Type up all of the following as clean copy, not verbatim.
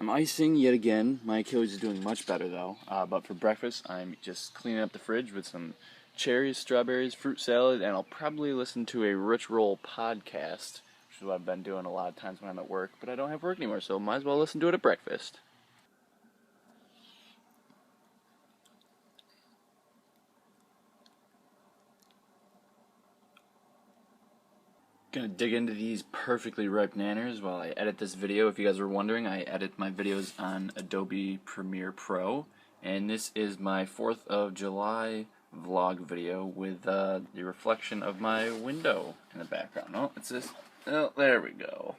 I'm icing yet again. My Achilles is doing much better though. But for breakfast, I'm just cleaning up the fridge with some cherries, strawberries, fruit salad, and I'll probably listen to a Rich Roll podcast, which is what I've been doing a lot of times when I'm at work. But I don't have work anymore, so might as well listen to it at breakfast. Gonna dig into these perfectly ripe nanners while I edit this video. If you guys were wondering, I edit my videos on Adobe Premiere Pro, and this is my 4th of July vlog video with the reflection of my window in the background. Oh, it's this. Oh, there we go.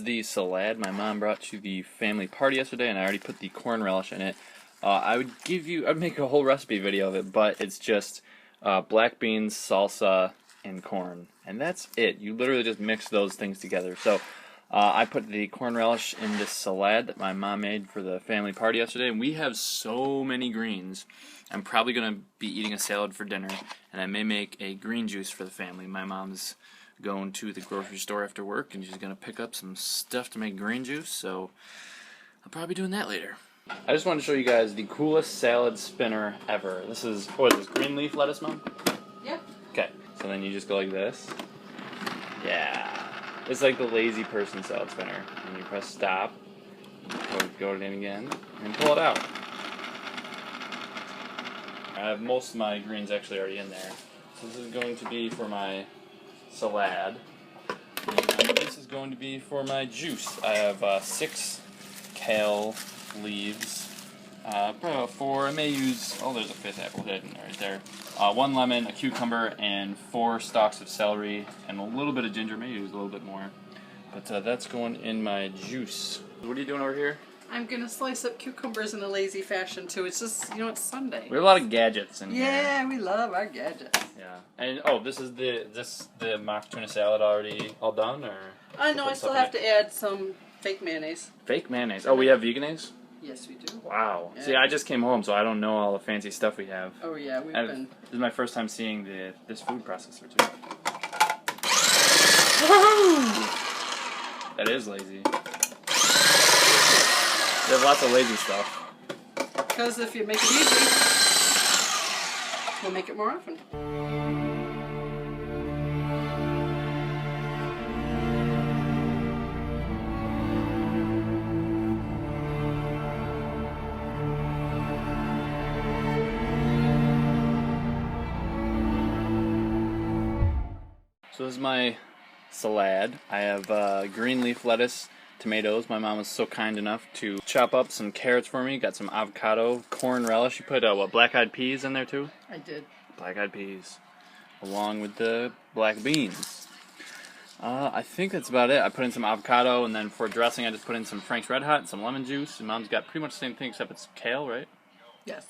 The salad my mom brought to the family party yesterday, and I already put the corn relish in it. I'd make a whole recipe video of it, but it's just black beans, salsa, and corn, and that's it. You literally just mix those things together. So I put the corn relish in this salad that my mom made for the family party yesterday, and we have so many greens. I'm probably going to be eating a salad for dinner, and I may make a green juice for the family. My mom's going to the grocery store after work, and she's going to pick up some stuff to make green juice, so I'll probably be doing that later. I just wanted to show you guys the coolest salad spinner ever. This is, what is this, green leaf lettuce, Mom? Yep. Okay, so then you just go like this. Yeah. It's like the lazy person salad spinner. And you press stop, go it in again, and pull it out. I have most of my greens actually already in there. So this is going to be for my salad, and this is going to be for my juice. I have 6 kale leaves, probably about 4. I may use, oh, there's a 5th apple hidden right there. 1 lemon, a cucumber, and 4 stalks of celery, and a little bit of ginger. May use a little bit more, but that's going in my juice. What are you doing over here? I'm gonna slice up cucumbers in a lazy fashion too. It's just, you know, it's Sunday. We have a lot of gadgets in here. Yeah, we love our gadgets. Yeah, and oh, this is the mock tuna salad already all done, or? I know. I still have to add some fake mayonnaise. Fake mayonnaise. Oh, we have veganese? Yes, we do. Wow. Yeah. See, I just came home, so I don't know all the fancy stuff we have. Oh yeah, we've been. This is my first time seeing this food processor too. That is lazy. They have lots of lazy stuff. Because if you make it easy, we'll make it more often. So this is my salad. I have green leaf lettuce, tomatoes. My mom was so kind enough to chop up some carrots for me. Got some avocado, corn relish. You put black-eyed peas in there too? I did. Black-eyed peas, along with the black beans. I think that's about it. I put in some avocado, and then for dressing, I just put in some Frank's Red Hot and some lemon juice. And Mom's got pretty much the same thing, except it's kale, right? Yes.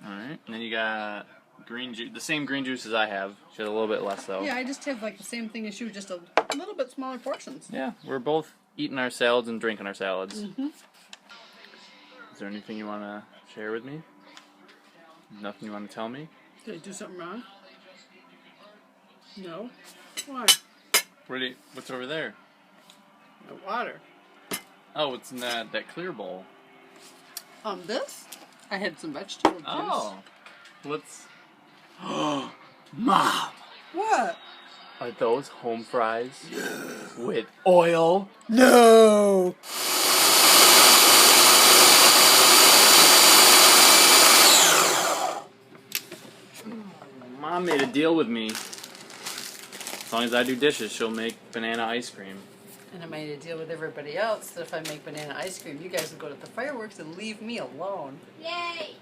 All right. And then you got green juice, the same green juice as I have. She has a little bit less, though. Yeah, I just have like the same thing as you, just a little bit smaller portions. Yeah, we're both eating our salads and drinking our salads. Mm-hmm. Is there anything you want to share with me? Nothing you want to tell me? Did I do something wrong? No. Why? What's over there? The water. Oh, it's in that clear bowl. This? I had some vegetable juice. Oh. Let's... Mom! What? Are those home fries? With oil? No! Mom made a deal with me. As long as I do dishes, she'll make banana ice cream. And I made a deal with everybody else that if I make banana ice cream, you guys will go to the fireworks and leave me alone. Yay!